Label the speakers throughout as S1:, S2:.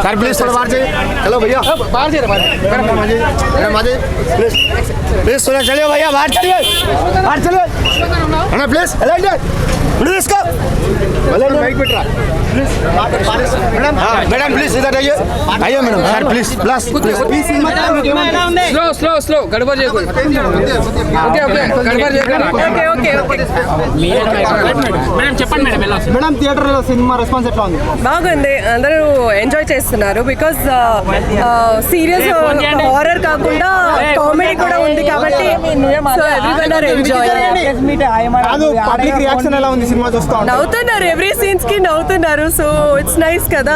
S1: Sir please थोड़ा बाहर जाइए। चलो भैया बाहर जाइए, मैडम आ जाइए प्लीज थोड़ा चलिए भैया, बाहर चलिए, बाहर चलिए है ना प्लीज। प्लीज इसका माइक पे ट्रा प्लीज मैडम। हाँ मैडम प्लीज इधर आइए, आइए madam. Sir please please
S2: slow slow गड़बड़ చేయకూడదు. ఓకే ఓకే గड़बड़ చేయకండి. ఓకే ఓకే ఓకే మేడం చెప్పండి మేడం ఎలా ఉంది
S1: మేడం థియేటర్లో సినిమా రెస్పాన్స్ ఎట్లా ఉంది?
S3: బాగుంది, అందరూ ఎంజాయ్ చేస్తున్నారు. బికాస్ సీరియస్ హారర్ కాకుండా కామెడీ కూడా ఉంది కాబట్టి so everyone are enjoy.
S1: Public reaction ఎలా ఉంది సినిమా చూస్తా?
S3: నవ్వుతున్నారు, ఎవ్రీ సీన్స్ కి నవ్వుతున్నారు. సో ఇట్స్ నైస్ కదా.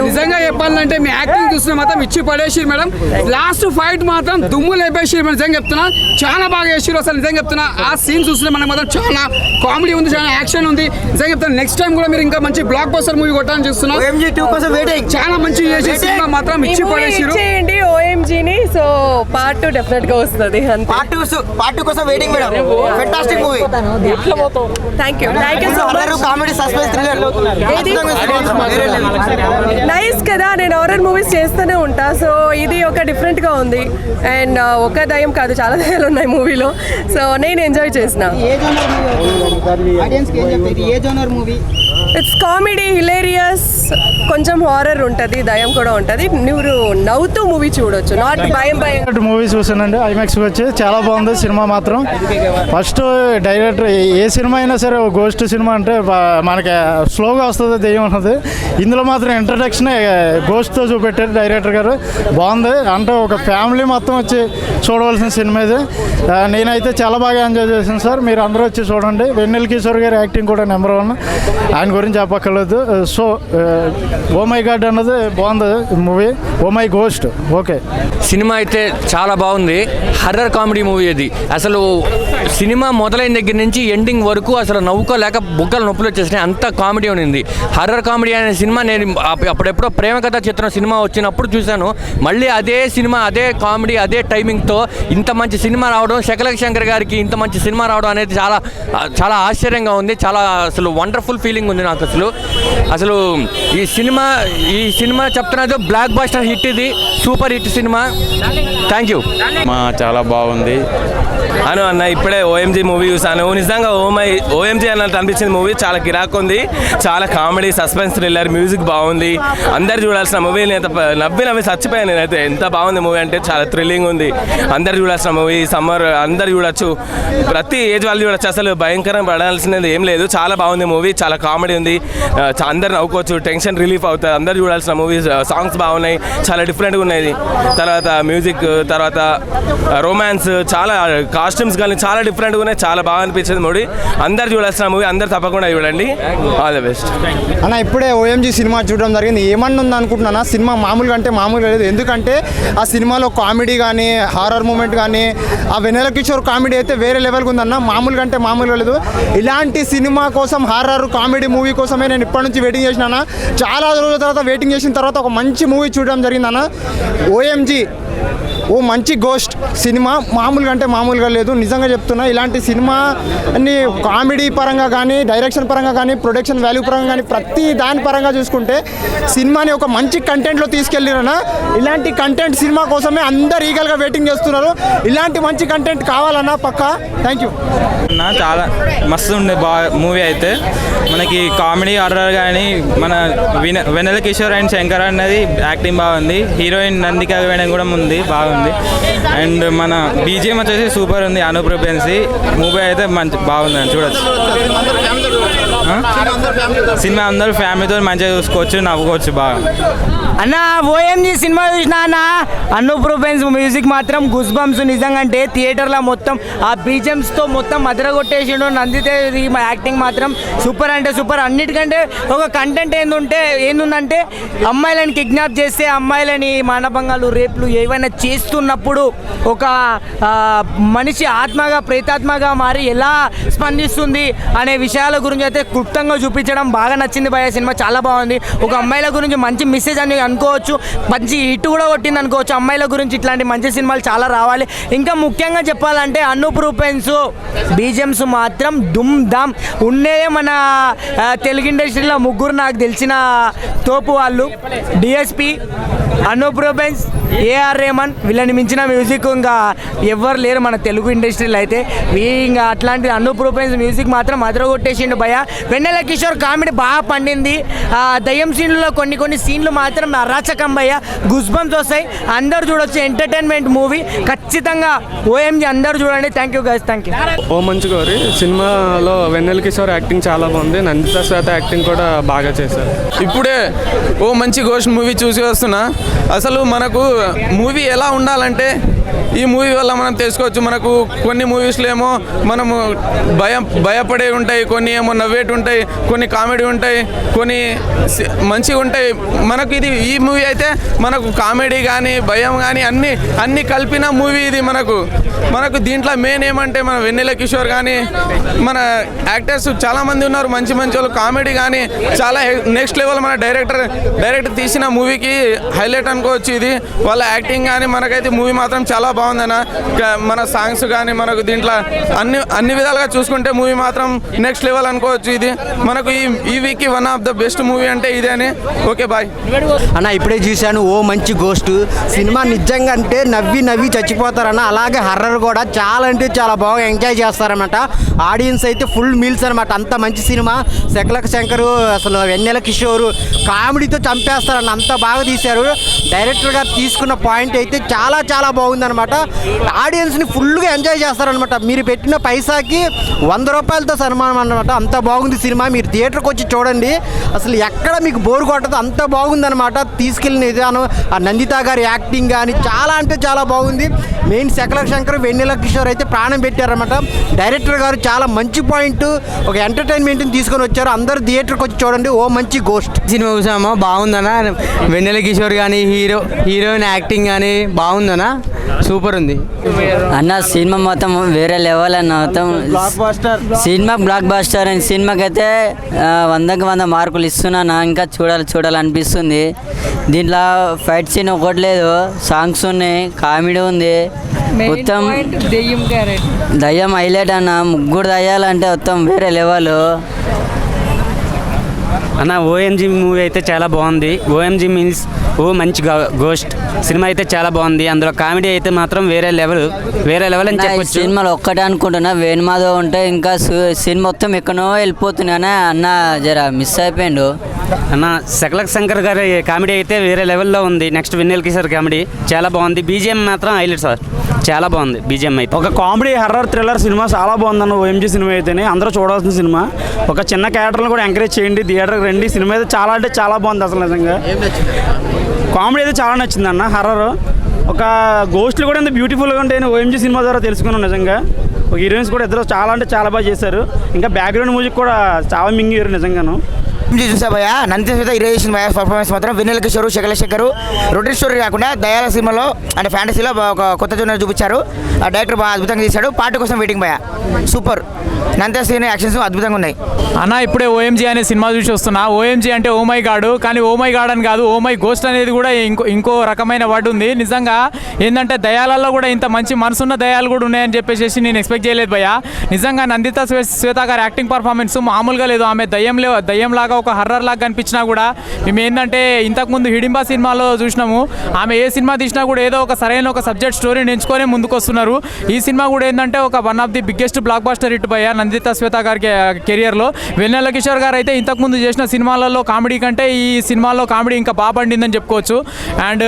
S2: నిజంగా చెప్పాలంటే మీ యాక్టింగ్ చూసిన మాత్రం ఇచ్చి పడేసి మేడం. లాస్ట్ ఫైట్ మాత్రం దుమ్ము లేపేసి నిజంగా చెప్తున్నా, చాలా బాగా చేసారు అసలు. నిజంగా చెప్తున్నా, ఆ సీన్ చూస్తే మనకు మాత్రం చాలా కామెడీ ఉంది, చాలా యాక్షన్ ఉంది. నిజంగా చెప్తున్నా, నెక్స్ట్ టైం కూడా మీరు ఇంకా మంచి బ్లాక్ బస్టర్ మూవీ కొట్టాలని చూస్తున్నా. చాలా మంచి చేసి సినిమా మాత్రం ఇచ్చి పడేసారు.
S3: చేయండి ఓఎంజీని. సో పార్ట్ 2 డెఫినెట్ గా వస్తుంది.
S4: పార్ట్ 2 కోసం waiting madam. Fantastic movie.
S3: Thank you so much.
S4: Comedy suspense thriller
S3: nice కదా. నేను హారర్ మూవీస్ చేస్తూనే ఉంటా. సో ఇది ఒక డిఫరెంట్ గా ఉంది. అండ్ ఒక దయ్యం కాదు, చాలా దయ్యాలు ఉన్నాయి మూవీలో. సో నేను ఎంజాయ్ చేసిన. ఇట్స్ కామెడీ, హిలేరియస్, కొంచెం హారర్ ఉంటుంది, దయ్యం కూడా ఉంటుంది. నువ్వు నవ్వుతూ మూవీ చూడొచ్చు, నాట్ భయం.
S5: మూవీ చూసానండి ఐమాక్స్కి వచ్చి, చాలా బాగుంది సినిమా మాత్రం. ఫస్ట్ డైరెక్టర్ ఏ సినిమా అయినా సరే గోస్ట్ సినిమా అంటే మనకి స్లోగా వస్తుంది, దెయ్యం ఉన్నది. ఇందులో మాత్రం ఇంట్రడక్షన్ గోస్ట్తో చూపెట్టారు డైరెక్టర్ గారు. బాగుంది, అంటే ఒక ఫ్యామిలీ మొత్తం వచ్చి చూడవలసిన సినిమా ఇది. నేనైతే చాలా బాగా ఎంజాయ్ చేశాను సార్. మీరు అందరూ వచ్చి చూడండి. వెన్నెల కిషోర్ గారి యాక్టింగ్ కూడా నెంబర్ 1, ఆయన గురించి చెప్పక్కర్లేదు. సో ఓ మై గాడ్ అన్నది బాగుంది movie. Oh my ghost. Okay,
S6: cinema అయితే చాలా బాగుంది. హర్రర్ కామెడీ మూవీ అది. అసలు సినిమా మొదలైన దగ్గర నుంచి ఎండింగ్ వరకు అసలు నవ్వుకోలేక బుగ్గలు నొప్పులు వచ్చేసినాయి, అంత కామెడీ ఉంది. హర్రర్ కామెడీ అనే సినిమా నేను అప్పుడెప్పుడో ప్రేమ కథ చిత్రం సినిమా వచ్చినప్పుడు చూశాను. మళ్ళీ అదే సినిమా, అదే కామెడీ, అదే టైమింగ్తో ఇంత మంచి సినిమా రావడం, శకలక శంకర్ గారికి ఇంత మంచి సినిమా రావడం అనేది చాలా చాలా ఆశ్చర్యంగా ఉంది. చాలా అసలు వండర్ఫుల్ ఫీలింగ్ ఉంది నాకు. అసలు ఈ సినిమా చెప్తున్నది బ్లాక్ బస్టర్ హిట్, ఇది super hit cinema. Thank you.
S7: చాలా బాగుంది అన్న. ఇప్పుడే ఓఎంజీ మూవీ చూసాను. నిజంగా ఓఎంజీ అన్నట్టు అనిపించింది మూవీ. చాలా కిరాక్ ఉంది, చాలా కామెడీ, సస్పెన్స్, థ్రిల్లర్, మ్యూజిక్ బాగుంది. అందరు చూడాల్సిన మూవీ. నేను నవ్వి చచ్చిపోయాను నేనైతే. ఎంత బాగుంది మూవీ అంటే, చాలా థ్రిల్లింగ్ ఉంది. అందరు చూడాల్సిన మూవీ. సమ్మర్ అందరు చూడొచ్చు, ప్రతి ఏజ్ వాళ్ళు చూడొచ్చు. అసలు భయంకరం పడాల్సినది ఏం లేదు. చాలా బాగుంది మూవీ, చాలా కామెడీ ఉంది. అందరు నవ్వుకోవచ్చు, టెన్షన్ రిలీఫ్ అవుతారు. అందరు చూడాల్సిన మూవీ. సాంగ్స్ బాగున్నాయి, చాలా డిఫరెంట్గా ఉన్నాయి. తర్వాత మ్యూజిక్, తర్వాత రొమాన్స్, చాలా కాస్ట్యూమ్స్ కానీ చాలా డిఫరెంట్గా ఉన్నాయి. చాలా బాగా అనిపించింది మూవీ. అందరు చూడాల్సిన మూవీ, అందరు తప్పకుండా చూడండి. ఆల్ ది బెస్ట్
S1: అన్న. ఇప్పుడే ఓఎంజీ సినిమా చూడడం జరిగింది. ఏమన్నా ఉంది అనుకుంటున్నా, సినిమా మామూలుగా అంటే మామూలుగా లేదు. ఎందుకంటే ఆ సినిమాలో కామెడీ కానీ, హారర్ మూమెంట్ కానీ, ఆ వెన్నెల కిషోర్ కామెడీ అయితే వేరే లెవెల్గా ఉందన్న. మామూలుగా అంటే మామూలుగా లేదు. ఇలాంటి సినిమా కోసం, హారర్ కామెడీ మూవీ కోసమే నేను ఇప్పటి నుంచి వెయిటింగ్ చేసినా. చాలా రోజుల తర్వాత వెయిటింగ్ చేసిన తర్వాత ఒక మంచి మూవీ చూడడం జరిగిందన్న. ఓఎంజీ ఓ మంచి గోస్ట్ సినిమా, మామూలుగా అంటే మామూలుగా లేదు. నిజంగా చెప్తున్నా, ఇలాంటి సినిమా అన్ని కామెడీ పరంగా కానీ, డైరెక్షన్ పరంగా కానీ, ప్రొడక్షన్ వాల్యూ పరంగా కానీ, ప్రతి దాని పరంగా చూసుకుంటే సినిమాని ఒక మంచి కంటెంట్లో తీసుకెళ్ళినా. ఇలాంటి కంటెంట్ సినిమా కోసమే అందరు ఈగల్గా వెయిటింగ్ చేస్తున్నారు. ఇలాంటి మంచి కంటెంట్ కావాలన్నా పక్కా. Thank you.
S7: చాలా మస్తు ఉండే మూవీ అయితే. మనకి కామెడీ, హారర్ కానీ, మన వెన్నెల కిషోర్ అండ్ శంకర్ అనేది యాక్టింగ్ బాగుంది. హీరోయిన్ నందిక వేయడం కూడా ఉంది, బాగుంది. అండ్ మన బీజిఎం వచ్చేసి సూపర్ ఉంది. అనుప్రూపెన్సీ మూవీ అయితే మంచి బాగుంది, చూడొచ్చు. సినిమా అందరూ ఫ్యామిలీతో మంచిగా చూసుకోవచ్చు, నవ్వుకోవచ్చు బాగా.
S4: అన్న ఓఎంజీ సినిమా చూసినా అన్న, అనుప్రూపెన్స్ మ్యూజిక్ మాత్రం గుస్ బంప్స్. నిజంగా అంటే థియేటర్లో మొత్తం ఆ బీజిఎమ్స్తో మొత్తం అదరగొట్టేసిండు. నందితే యాక్టింగ్ మాత్రం సూపర్ అంటే సూపర్. అన్నిటికంటే ఒక కంటెంట్ ఏంటంటే అమ్మాయిలను కిడ్నాప్ చేస్తే, అమ్మాయిలని మానభంగాలు, రేపులు ఏవైనా చేస్తున్నప్పుడు ఒక మనిషి ఆత్మగా, ప్రేతాత్మగా మారి ఎలా స్పందిస్తుంది అనే విషయాల గురించి అయితే క్లుప్తంగా చూపి చూపించడం బాగా నచ్చింది భయ. సినిమా చాలా బాగుంది. ఒక అమ్మాయిల గురించి మంచి మెసేజ్ అని అనుకోవచ్చు, మంచి హిట్ కూడా కొట్టింది అనుకోవచ్చు. అమ్మాయిల గురించి ఇట్లాంటి మంచి సినిమాలు చాలా రావాలి. ఇంకా ముఖ్యంగా చెప్పాలంటే అనూప్ రూపెన్స్ బీజిఎమ్స్ మాత్రం దుమ్ దామ్ ఉండేదే. మన తెలుగు ఇండస్ట్రీలో ముగ్గురు నాకు తెలిసిన తోపు వాళ్ళు, డిఎస్పి, అనూప్ రూపెన్స్, ఏఆర్ రెహమాన్. వీళ్ళని మించిన మ్యూజిక్ ఇంకా ఎవ్వరు లేరు మన తెలుగు ఇండస్ట్రీలో అయితే. ఇంకా అట్లాంటి అనూప్ రూపెన్స్ మ్యూజిక్ మాత్రం అదరగొట్టేసిండు భయ. వెన్నెల కిషోర్ కామెడీ బాగా పండింది. దయ్యం సీన్లలో కొన్ని సీన్లు మాత్రం అరాచకం భయ, గుస్ బంప్స్ వస్తాయి. అందరు చూడొచ్చు, ఎంటర్టైన్మెంట్ మూవీ ఖచ్చితంగా. ఓఎంజీ అందరు చూడండి. Thank you guys, thank you.
S8: ఓ మంచి గౌరి సినిమాలో వెన్నెల కిషోర్ యాక్టింగ్ చాలా బాగుంది. నందిత శ్వేత యాక్టింగ్ కూడా బాగా చేశారు.
S9: ఇప్పుడే ఓ మంచి గోస్ట్ మూవీ చూసి వస్తున్నా. అసలు మనకు మూవీ ఎలా ఉండాలంటే ఈ మూవీ వల్ల మనం తెలుసుకోవచ్చు. మనకు కొన్ని మూవీస్లో ఏమో మనము భయపడే ఉంటాయి, కొన్ని ఏమో నవ్వేటి ఉంటాయి, కొన్ని కామెడీ ఉంటాయి, కొన్ని మంచిగా ఉంటాయి. మనకు ఈ మూవీ అయితే మనకు కామెడీ కానీ భయం కానీ అన్నీ కలిపిన మూవీ ఇది. మనకు దీంట్లో మెయిన్ ఏమంటే మన వెన్నెల కిషోర్ కానీ మన యాక్టర్స్ చాలామంది ఉన్నారు మంచి వాళ్ళు. కామెడీ కానీ చాలా నెక్స్ట్ లెవెల్. మన డైరెక్టర్ తీసిన మూవీకి హైలైట్ అనుకోవచ్చు ఇది. వాళ్ళ యాక్టింగ్ కానీ మనకైతే మూవీ మాత్రం చాలా బాగుందన్న. మన సాంగ్స్ కానీ మనకు దీంట్లో అన్ని విధాలుగా చూసుకుంటే మూవీ మాత్రం నెక్స్ట్ లెవెల్ అనుకోవచ్చు ఇది. మనకు ఈ వీక్కి one of the best movie అంటే ఇదే అని. ఓకే బాయ్
S10: అన్న. ఇప్పుడే చూశాను ఓ మంచి గోస్ట్ సినిమా. నిజంగా అంటే నవ్వి చచ్చిపోతారన్న. అలాగే హర్రర్ కూడా చాలా అంటే చాలా బాగా ఎంజాయ్ చేస్తారన్నమాట. ఆడియన్స్ అయితే ఫుల్ మీల్స్ అనమాట. అంత మంచి సినిమా. శకలక శంకరు, అసలు వెన్నెల కిషోర్ కామెడీతో చంపేస్తారన్న. అంత బాగా తీశారు. డైరెక్టర్ గారు తీసుకున్న పాయింట్ అయితే చాలా బాగుందన్నమాట. ఆడియన్స్ని ఫుల్గా ఎంజాయ్ చేస్తారనమాట. మీరు పెట్టిన పైసాకి 100 రూపాయలతో సన్మానం అనమాట. అంత బాగుంది సినిమా. మీరు థియేటర్కి వచ్చి చూడండి. అసలు ఎక్కడ మీకు బోర్ కొట్టదు, అంత బాగుందన్నమాట. తీసుకెళ్ళిన విధానం, ఆ నందిత గారి యాక్టింగ్ కానీ చాలా అంటే చాలా బాగుంది. మెయిన్ శకలక శంకర్, వెన్నెల కిషోర్ అయితే ప్రాణం పెట్టారనమాట. డైరెక్టర్ గారు చాలా మంచి పాయింట్, ఒక ఎంటర్టైన్మెంట్ని తీసుకొని వచ్చారు. అందరూ థియేటర్కి వచ్చి చూడండి. ఓ మంచి గోస్ట్
S4: సినిమా చూసామా, బాగుందనా. వెన్నెల కిషోర్ కానీ హీరోయిన్ యాక్టింగ్ కానీ బాగుందనా, సూపర్ ఉంది
S11: అన్న. సినిమా మొత్తం వేరే లెవెల్ అన్న. మొత్తం సినిమా బ్లాక్ బస్టర్. అండ్ సినిమాకి అయితే 100కి 100 మార్కులు ఇస్తున్నాను. ఇంకా చూడాలనిపిస్తుంది. దీంట్లో ఫైట్ సీన్ ఒకటి లేదు, సాంగ్స్ ఉన్నాయి, కామెడీ ఉంది. మొత్తం దయ్యం హైలైట్ అన్న. 3 దయ్యాలంటే మొత్తం వేరే లెవెల్
S12: అన్న. ఓఎంజీ మూవీ అయితే చాలా బాగుంది. ఓఎంజీ మీన్స్ ఓ మంచి గోస్ట్ సినిమా అయితే చాలా బాగుంది. అందులో కామెడీ అయితే మాత్రం వేరే లెవెల్ అని చెప్పొచ్చు.
S11: సినిమాలో ఒక్కటే అనుకుంటున్నా, వేణుమాధవ్ ఉంటే ఇంకా సినిమా మొత్తం ఎక్కడో వెళ్ళిపోతున్నానే అన్న. జర మిస్ అయిపోయిండు
S12: అన్న. శకలక శంకర్ గారి కామెడీ అయితే వేరే లెవెల్లో ఉంది. నెక్స్ట్ వెన్నెల కిషోర్ కామెడీ చాలా బాగుంది. బీజిఎం మాత్రం హైలైట్ సార్, చాలా బాగుంది బీజిఎం అయితే.
S8: ఒక కామెడీ హర్రర్ థ్రిల్లర్ సినిమా చాలా బాగుందన్న. ఓఎంజీ సినిమా అయితేనే అందరూ చూడాల్సిన సినిమా. ఒక చిన్న క్యారెక్టర్లు కూడా ఎంకరేజ్ చేయండి, థియేటర్కి రండి. సినిమా అయితే చాలా అంటే చాలా బాగుంది. అసలు నిజంగా కామెడీ అయితే చాలా నచ్చింది అన్న. హర్రర్ ఒక గోస్ట్లు కూడా ఎంత బ్యూటిఫుల్గా ఉంటాయని ఓఎంజీ సినిమా ద్వారా తెలుసుకున్నాను. నిజంగా ఒక హీరోయిన్స్ కూడా ఇద్దరు చాలా అంటే చాలా బాగా చేశారు. ఇంకా బ్యాక్గ్రౌండ్ మ్యూజిక్ కూడా చాలా మింగారు నిజంగాను.
S4: చూసా భయ. నందిత శ్వేత హీరో చేసిన భయ పర్ఫార్మెన్స్ మాత్రం వెన్నెల కిషోర్, శకలక శంకర్ రొటీన్ స్టోరీ కాకుండా దయాల సినిమాలో అంటే ఫ్యాంటసీలో ఒక కొత్త జోనర్ చూపించారు. ఆ డైరెక్టర్ బాగా అద్భుతంగా తీశాడు. పార్ట్ కోసం వెయిటింగ్ భయ, సూపర్. నందిత శ్వేత యాక్షన్స్ అద్భుతంగా ఉన్నాయి
S13: అన్న. ఇప్పుడే ఓఎంజీ అనే సినిమా చూసి వస్తున్నా. ఓఎంజీ అంటే ఓ మై గాడ్, కానీ ఓ మై గాడ్ అని కాదు, ఓ మై గోస్ట్ అనేది కూడా ఇంకో రకమైన వర్డ్ ఉంది. నిజంగా ఏంటంటే దయాలలో కూడా ఇంత మంచి మనసున్న దయాలు కూడా ఉన్నాయని చెప్పేసి నేను ఎక్స్పెక్ట్ చేయలేదు భయ. నిజంగా నందిత శ్వేత గారి యాక్టింగ్ పర్ఫార్మెన్స్ మామూలుగా లేదు. ఆమె దయ్యంలాగా ఒక హర్రర్ లాగా కనిపించినా కూడా మేము ఏంటంటే ఇంతకుముందు హిడింబా సినిమాలో చూసినాము. ఆమె ఏ సినిమా తీసినా కూడా ఏదో ఒక సరైన ఒక సబ్జెక్ట్ స్టోరీని ఎంచుకొని ముందుకు వస్తున్నారు. ఈ సినిమా కూడా ఏంటంటే ఒక one of the biggest block buster hit భయ నందిత శ్వేత గారి కెరియర్లో. వెన్నెల కిషోర్ గారు అయితే ఇంతకుముందు చేసిన సినిమాలలో కామెడీ కంటే ఈ సినిమాలో కామెడీ ఇంకా బాగా పండిందని చెప్పుకోవచ్చు. అండ్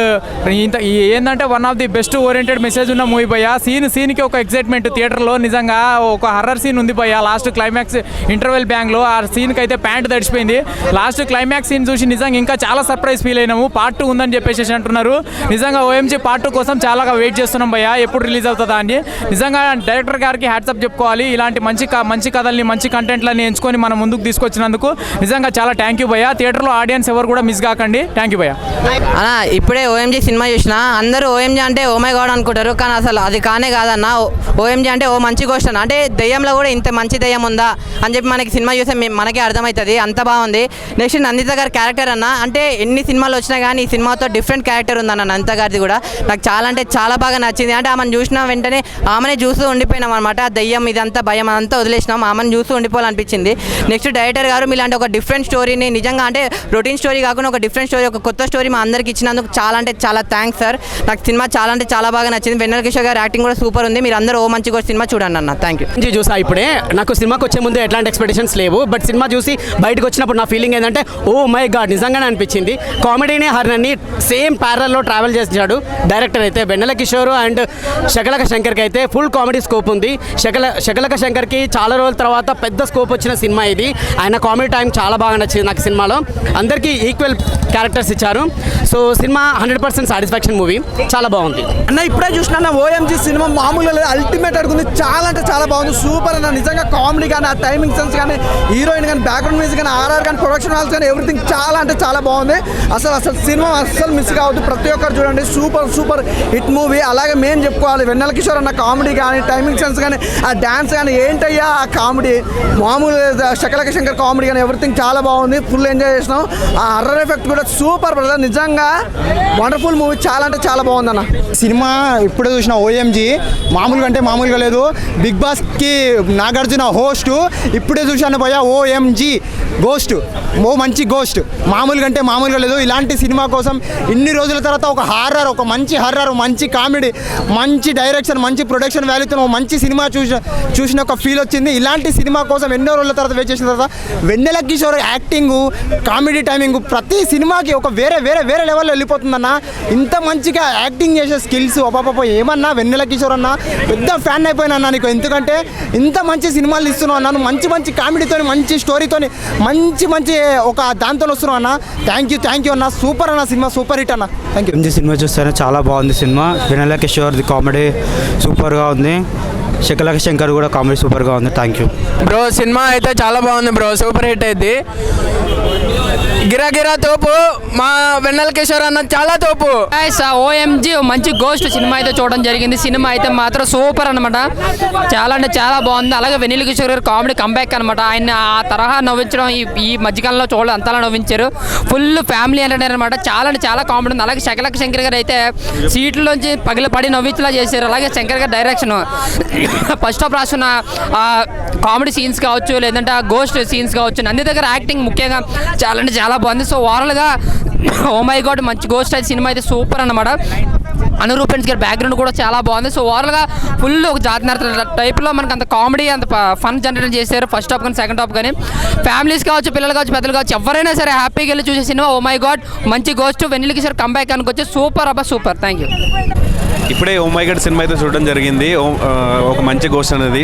S13: ఏంటంటే one of the best oriented message ఉన్న మూవీ భయ. సీన్కి ఒక ఎక్సైట్మెంట్ థియేటర్లో. నిజంగా ఒక హర్రర్ సీన్ ఉంది భయ. లాస్ట్ క్లైమాక్స్ ఇంటర్వెల్ బ్యాంగ్లో ఆ సీన్కి అయితే ప్యాంట్ తడిచిపోయింది. లాస్ట్ క్లైమాక్స్ సీన్ చూసి నిజంగా ఇంకా చాలా సర్ప్రైజ్ ఫీల్ అయినాము. పార్ట్ 2 ఉందని చెప్పేసి అంటున్నారు. నిజంగా ఓఎంజీ పార్ట్ 2 కోసం చాలా వెయిట్ చేస్తున్నాం భయ్య, ఎప్పుడు రిలీజ్ అవుతుందా అని. నిజంగా డైరెక్టర్ గారికి హ్యాట్సప్ చెప్పుకోవాలి. ఇలాంటి మంచి కథల్ని మంచి కంటెంట్లని ఎంచుకొని మనం ముందుకు తీసుకొచ్చినందుకు నిజంగా చాలా థ్యాంక్ యూ భయ్య. థియేటర్లో ఆడియన్స్ ఎవరు కూడా మిస్ కాకండి. థ్యాంక్ యూ భయ్య.
S4: అన్న ఇప్పుడే ఓఎంజీ సినిమా చూసిన. అందరూ ఓఎంజీ అంటే ఓ మై గాడ్ అనుకుంటారు, కానీ అసలు అది కానే కాదన్న. ఓఎంజీ అంటే ఓ మంచి క్వశ్చన్. అంటే దెయ్యంలో కూడా ఇంత మంచి దెయ్యం ఉందా అని చెప్పి మనకి సినిమా చూస్తే మనకే అర్థమవుతుంది. అంత బాగుంది. నెక్స్ట్ నందిత గారి క్యారెక్టర్ అన్న, అంటే ఎన్ని సినిమాలు వచ్చినా కానీ ఈ సినిమాతో డిఫరెంట్ క్యారెక్టర్ ఉందన్న నందిత గారిది కూడా. నాకు చాలా అంటే చాలా బాగా నచ్చింది. అంటే ఆమెను చూసిన వెంటనే ఆమెనే చూస్తూ ఉండిపోయినాం అనమాట. ఆ దెయ్యం ఇదంతా భయం అంతా వదిలేసినాం, ఆమెను చూస్తూ ఉండిపోవాలనిపించింది. నెక్స్ట్ డైరెక్టర్ గారు మీలాంటి ఒక డిఫరెంట్ స్టోరీని నిజంగా అంటే రొటీన్ స్టోరీ కాకుండా ఒక డిఫరెంట్ స్టోరీ, ఒక కొత్త స్టోరీ మా అందరికి ఇచ్చినందుకు చాలా అంటే చాలా థ్యాంక్స్ సార్. నాకు సినిమా చాలా అంటే చాలా బాగా నచ్చింది. వెన్నెల కిషోర్ గారి యాక్టింగ్ కూడా సూపర్ ఉంది. మీరు అందరూ ఓ మంచి కూడా సినిమా చూడండి అన్న. Thank you.
S14: చూసా ఇప్పుడే. నాకు సినిమాకి వచ్చే ముందు ఎట్లాంటి ఎక్స్పెక్టేషన్స్ లేవు, బట్ సినిమా చూసి బయటకు వచ్చినప్పుడు నా ఫీలింగ్ ఏంటంటే ఓ మై గాడ్ నిజంగానే అనిపించింది. కామెడీని హర్రర్ని సేమ్ ప్యారల్లో ట్రావెల్ చేసాడు డైరెక్టర్ అయితే. వెన్నెల కిషోర్ అండ్ శకలక శంకర్కి అయితే ఫుల్ కామెడీ స్కోప్ ఉంది. శకలక శంకర్కి చాలా రోజుల తర్వాత పెద్ద స్కోప్ వచ్చిన సినిమా ఇది. ఆయన కామెడీ టైం చాలా బాగా నచ్చింది నాకు సినిమాలో. అందరికీ ఈక్వల్ క్యారెక్టర్స్ ఇచ్చారు. సో సినిమా 100% సాటిస్ఫాక్షన్ మూవీ, చాలా బాగుంది
S15: అన్న. ఇప్పుడే చూసిన ఓఎంజీ సినిమా మామూలుగా లేదు, అల్టిమేట్ అనుకుంది. చాలా అంటే చాలా బాగుంది, సూపర్ అన్న. నిజంగా కామెడీ కానీ, ఆ టైమింగ్ సెన్స్ కానీ, హీరోయిన్ కానీ, బ్యాక్గ్రౌండ్ మ్యూజిక్ కానీ, ఆర్ఆర్ కానీ, ప్రొడక్షన్ హాల్స్ కానీ, ఎవ్రీథింగ్ చాలా అంటే చాలా బాగుంది. అసలు సినిమా అస్సలు మిస్ కావద్దు, ప్రతి ఒక్కరు చూడండి. Super hit movie. అలాగే మేము చెప్పుకోవాలి, వెన్నెల కిషోర్ అన్న కామెడీ కానీ, టైమింగ్ సెన్స్ కానీ, ఆ డ్యాన్స్ కానీ, ఏంటయ్యా ఆ కామెడీ, మామూలు శకలక శంకర్ కామెడీ కానీ, ఎవ్రీథింగ్ చాలా బాగుంది. ఫుల్ ఎంజాయ్ చేసినాం. ఆ హర్రర్ ఎఫెక్ట్ కూడా సూపర్ బ్రదర్, నిజంగా వండర్ఫుల్ మూవీ. చాలా అంటే చాలా బాగుందన్న
S1: సినిమా. ఇప్పుడే చూసిన ఓఎంజీ మామూలుగా అంటే మామూలుగా లేదు. బిగ్ బాస్కి నాగార్జున హోస్ట్. ఇప్పుడే చూశాను భయ్యా ఓఎంజీ గోస్ట్, ఓ మంచి గోస్ట్. మామూలుగా అంటే మామూలుగా లేదు. ఇలాంటి సినిమా కోసం ఇన్ని రోజుల తర్వాత ఒక హారర్, ఒక మంచి హారర్, మంచి కామెడీ, మంచి డైరెక్షన్, మంచి ప్రొడక్షన్ వాల్యూతో మంచి సినిమా చూసిన ఒక ఫీల్ వచ్చింది. ఇలాంటి సినిమా కోసం ఎన్నో రోజుల తర్వాత వెయిట్ చేసిన తర్వాత వెన్నెల కిషోర్ యాక్టింగ్, కామెడీ టైమింగ్ ప్రతి సినిమాకి ఒక వేరే లెవెల్లో వెళ్ళిపోతుందన్న. ఇంత మంచిగా యాక్టింగ్ చేసే స్కిల్స్ అపాప ఏమన్నా వెన్నెల కిషోర్ అన్న పెద్ద ఫ్యాన్ అయిపోయినా అన్న నీకు. ఎందుకంటే ఇంత మంచి సినిమాలు ఇస్తున్నావు అన్నాను, మంచి కామెడీతో, మంచి స్టోరీతో, మంచి ఒక దాంతో వస్తున్నావు అన్న. థ్యాంక్ యూ అన్న. సూపర్ అన్న, సినిమా సూపర్ హిట్ అన్న. Thank you.
S16: సినిమా చూస్తాను, చాలా బాగుంది సినిమా. వెన్నెల కిషోర్ది కామెడీ సూపర్గా ఉంది. శకలక శంకర్ కూడా కామెడీ సూపర్గా ఉంది. Thank you
S17: bro. సినిమా అయితే చాలా బాగుంది బ్రో, సూపర్ హిట్ అయింది. గిరా తోపు, మా వెన్నెల కిషోర్ అన్న చాలా తోపు.
S18: ఓఎంజీ మంచి గోస్ట్ సినిమా అయితే చూడడం జరిగింది. సినిమా అయితే మాత్రం సూపర్ అనమాట, చాలా అంటే చాలా బాగుంది. అలాగే వెన్నెల కిషోర్ గారు కామెడీ కంబ్యాక్ అనమాట. ఆయన ఆ తరహా నవ్వించడం ఈ మధ్యకాలంలో చూడలేదు, అంతలా నవ్వించారు. ఫుల్ ఫ్యామిలీ ఎంటర్టైనర్ అనమాట. చాలా అంటే చాలా కామెడీ ఉంది. అలాగే శకలక శంకర్ గారు అయితే సీట్లోంచి పడి నవ్వించేలా చేశారు. అలాగే శంకర్ గారి డైరెక్షన్, ఫస్ట్ ఆఫ్ రాసున్న కామెడీ సీన్స్ కావచ్చు, లేదంటే ఆ గోస్ట్ సీన్స్ కావచ్చు, నంది దగ్గర యాక్టింగ్ ముఖ్యంగా చాలా అంటే చాలా బాగుంది. సో ఓవరాల్గా ఓ మై గాడ్ మంచి గోస్ట్ అయితే సినిమా అయితే సూపర్ అన్నమాట. అనురూపెన్స్ గారి బ్యాక్గ్రౌండ్ కూడా చాలా బాగుంది. సో ఓవరాల్గా ఫుల్ ఒక జాతి టైప్లో మనకు అంత కామెడీ, అంత ఫన్ జనరేట్ చేశారు ఫస్ట్ హాఫ్ కానీ సెకండ్ హాఫ్ కానీ. ఫ్యామిలీస్ కావచ్చు, పిల్లలు కావచ్చు, పెద్దలు కావచ్చు, ఎవరైనా సరే హ్యాపీగా వెళ్ళి చూసే సినిమా ఓ మై గాడ్ మంచి గోస్ట్. వెన్నెల కిషోర్ కంబ్యాక్ అనుకోవచ్చు. సూపర్ అబ్బా సూపర్. Thank you.
S19: ఇప్పుడే ఓ మై గాడ్ సినిమా అయితే చూడడం జరిగింది. ఒక మంచి గోస్ట్ అనేది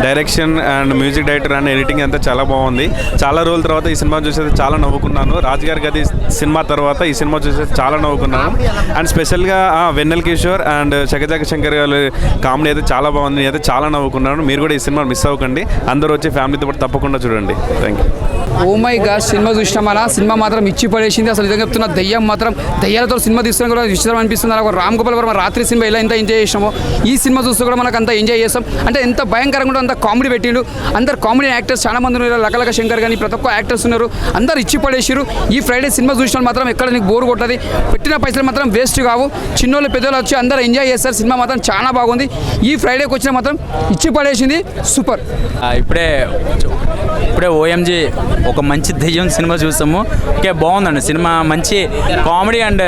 S19: direction and music director and editing అంతా చాలా బాగుంది. చాలా రోజుల తర్వాత ఈ సినిమా చూసేది చాలా నవ్వుకున్నాను. రాజుగారి గది సినిమా తర్వాత ఈ సినిమా చూసేది చాలా నవ్వుకున్నాను. అండ్ స్పెషల్గా వెన్నెల కిషోర్ అండ్ శకలక శంకర్ గారి కామెడీ అయితే చాలా బాగుంది. అయితే చాలా నవ్వుకున్నాను. మీరు కూడా ఈ సినిమా మిస్ అవ్వకండి, అందరూ వచ్చి ఫ్యామిలీతో పాటు తప్పకుండా చూడండి. Thank you.
S2: Oh my god cinema చూసినాం అలా, సినిమా మాత్రం ఇచ్చి పడేసింది. అసలు నిజంగా చెప్తున్నా, దయ్యం మాత్రం దయ్యాలతో సినిమా తీస్తున్నా కూడా విచిత్రం అనిపిస్తుంది. అలా రామ్ గోపాల్ వర్మ రాత్రి సినిమా ఎలా ఎంత ఎంజాయ్ చేసినామో ఈ సినిమా చూస్తూ కూడా మనకు అంత ఎంజాయ్ చేస్తాం. అంటే ఎంత భయంకరంగా కూడా అంత కామెడీ పెట్టిండు. అందరు కామెడీ యాక్టర్స్ చాలా మంది ఉన్నారు. లకలక శంకర్ కానీ ప్రతి ఒక్క యాక్టర్స్ ఉన్నారు. అందరు ఇచ్చి పడేసారు. ఈ ఫ్రైడే సినిమా చూసిన మాత్రం ఎక్కడ నీకు బోర్ కొట్టదు. పెట్టిన పైసలు మాత్రం వేస్ట్ కావు. చిన్నోళ్ళు పెద్దోళ్ళు వచ్చి అందరూ ఎంజాయ్ చేస్తారు. సినిమా మాత్రం చాలా బాగుంది. ఈ ఫ్రైడేకి వచ్చిన మాత్రం ఇచ్చి పడేసింది. సూపర్.
S12: ఇప్పుడే ఓఎంజీ ఒక మంచి దెయ్యం సినిమా చూసాము. ఓకే బాగుందండి సినిమా. మంచి కామెడీ అండ్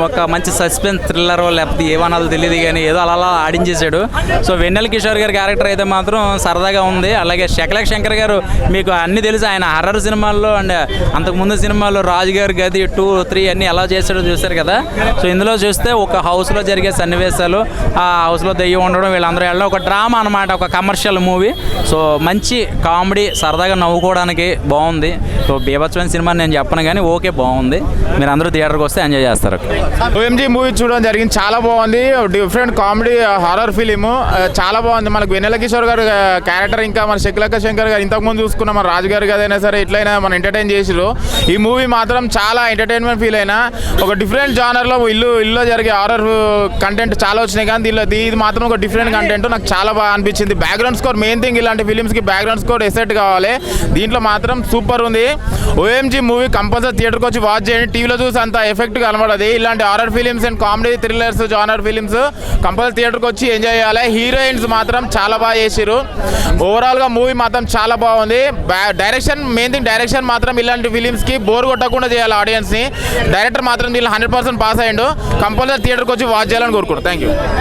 S12: ఒక మంచి సస్పెన్స్ థ్రిల్లర్ లేకపోతే ఏమనాలో తెలియదు కానీ ఏదో అలా ఆడించేశాడు. సో వెన్నెల కిషోర్ గారి క్యారెక్టర్ అయితే మాత్రం సరదాగా ఉంది. అలాగే శకలక శంకర్ గారు మీకు అన్నీ తెలుసు, ఆయన హర్రర్ సినిమాల్లో అండ్ అంతకుముందు సినిమాల్లో రాజుగారి గది 2, 3 అన్నీ ఎలా చేశాడో చూశారు కదా. సో ఇందులో చూస్తే ఒక హౌస్లో జరిగే సన్నివేశాలు, ఆ హౌస్లో దెయ్యం ఉండడం, వీళ్ళందరూ వెళ్ళడం ఒక డ్రామా అనమాట, ఒక కమర్షియల్ మూవీ. సో మంచి కామెడీ, సరదాగా నవ్వుకోవడానికి బాగుంది. సో బీభత్సమైన సినిమా నేను చెప్పను కానీ ఓకే బాగుంది. మీరు అందరూ థియేటర్కి వస్తే ఎంజాయ్ చేస్తారు.
S13: ఓఎంజీ మూవీ చూడడం జరిగింది, చాలా బాగుంది. డిఫరెంట్ కామెడీ హారర్ ఫిలిం చాలా బాగుంది. మనకు వెన్నెల కిషోర్ గారు క్యారెక్టర్, ఇంకా మన శకులక శంకర్ గారు ఇంతకుముందు చూసుకున్న మన రాజు గారు కదైనా సరే ఎట్లయినా మన ఎంటర్టైన్ చేసిరు. ఈ మూవీ మాత్రం చాలా ఎంటర్టైన్మెంట్ ఫీల్ అయినా. ఒక డిఫరెంట్ జానర్లో ఇల్లు జరిగే హారర్ కంటెంట్ చాలా వచ్చినాయి, కానీ ఇది మాత్రం ఒక డిఫరెంట్ కంటెంట్ నాకు చాలా బాగా అనిపించింది. బ్యాక్గ్రౌండ్ స్కోర్ మెయిన్ థింగ్, ఇలాంటి ఫిలిమ్స్కి బ్యాక్గ్రౌండ్ స్కోర్ ఎసెట్ కావాలి. దీంట్లో మాత్రం సూపర్ ఉంది. ఓఎంజీ మూవీ కంపల్సరీ థియేటర్కి వచ్చి వాచ్ చేయండి. టీవీలో చూసి అంత ఎఫెక్ట్ కనబడదు. ఇలాంటి horror films and comedy thrillers genre films compulsory థియేటర్కి వచ్చి ఎంజాయ్ చేయాలి. హీరోయిన్స్ మాత్రం చాలా బాగా చేసిరు. ఓవరాల్గా మూవీ మాత్రం చాలా బాగుంది. డైరెక్షన్ మెయిన్ థింగ్, డైరెక్షన్ మాత్రం ఇలాంటి ఫిలిమ్స్కి బోర్ కొట్టకుండా చేయాలి ఆడియన్స్ని. డైరెక్టర్ మాత్రం దీనిలో 100% పాస్ అయ్యిండు. కంపల్సరీ థియేటర్కి వచ్చి వాచ్ చేయాలని కోరుకుంటాను. Thank you.